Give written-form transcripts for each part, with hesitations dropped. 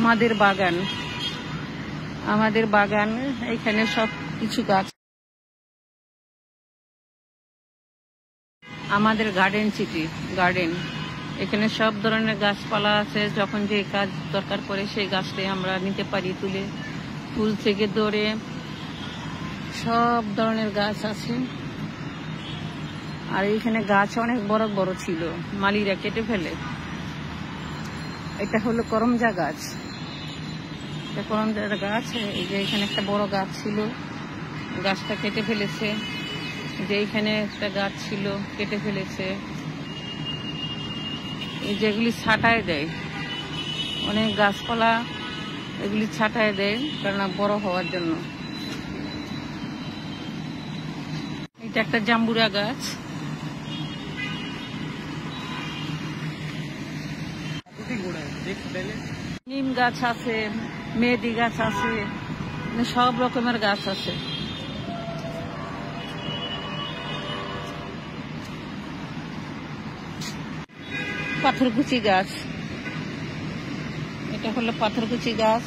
আমাদের বাগান, আমাদের বাগান, এখানে সব কিছু গাছ, আমাদের গার্ডেন সিটি, গার্ডেন। এখানে সব ধরনের গাছপালা আছে, যখন যে কাজ দরকার পড়ে সেই গাছটাই আমরা নিতে পারি তুলে। ফুল থেকে ধরে সব ধরনের গাছ আছে। আর এখানে গাছ অনেক বড় বড় ছিল, মালিরা কেটে ফেলে। এটা হলো করমজা গাছ, এটা করমজা গাছ। এই যে এখানে একটা বড় গাছ ছিল, গাছটা কেটে ফেলেছে। যে এখানে একটা গাছ ছিল, কেটে ফেলেছে। এই যেগুলি ছাটায় দেয়, অনেক গাছপালা এগুলি ছাটায় দেয় কেননা বড় হওয়ার জন্য। এটা একটা জাম্বুরা গাছ, নিম গাছ আছে, মেহেদি গাছ আছে, সব রকমের গাছ আছে। পাথরকুচি গাছ, এটা হলো পাথরকুচি গাছ।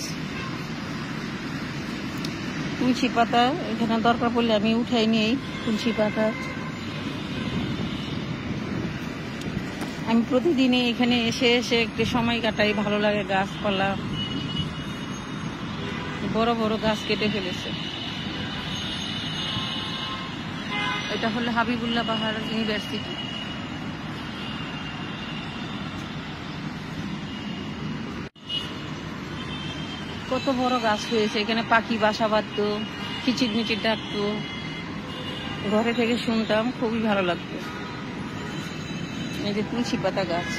তুলসী পাতা এখানে দরকার পড়লে আমি উঠাই নিই তুলসী পাতা। আমি প্রতিদিনই এখানে এসে এসে একটু সময় কাটাই, ভালো লাগে। গাছপালা, বড় বড় গাছ কেটে ফেলেছে। এটা হলো হাবিবুল্লাহ বাহার ইউনিভার্সিটি। কত বড় গাছ হয়েছে, এখানে পাখি বাসা বাঁধতো, কিচির মিচির ডাকতো, ঘরে থেকে শুনতাম, খুবই ভালো লাগতো। এই যে তুলসী পাতা গাছ,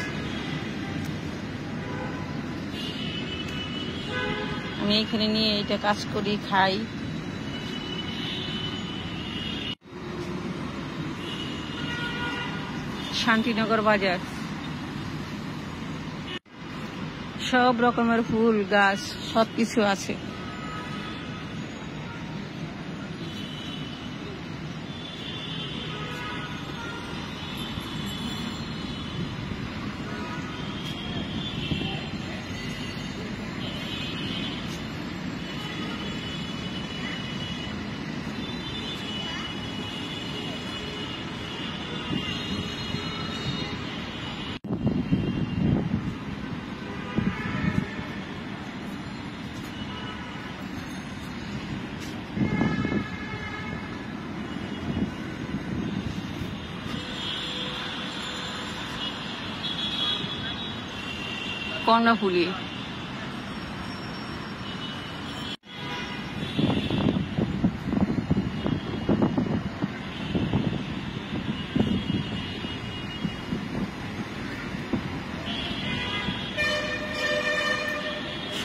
আমি এখানে নিয়ে এটা কাজ করি, খাই। শান্তিনগর বাজার, সব রকমের ফুল গাছ সবকিছু আছে। কর্ণফুলী,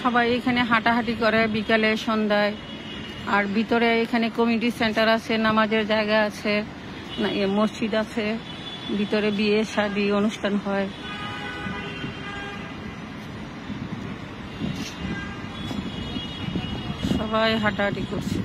সবাই এখানে হাঁটাহাঁটি করে বিকালে সন্ধ্যায়। আর ভিতরে এখানে কমিউনিটি সেন্টার আছে, নামাজের জায়গা আছে, মসজিদ আছে, ভিতরে বিয়ে শাদী অনুষ্ঠান হয়। সবাই হাঁটাহাঁটি করছে।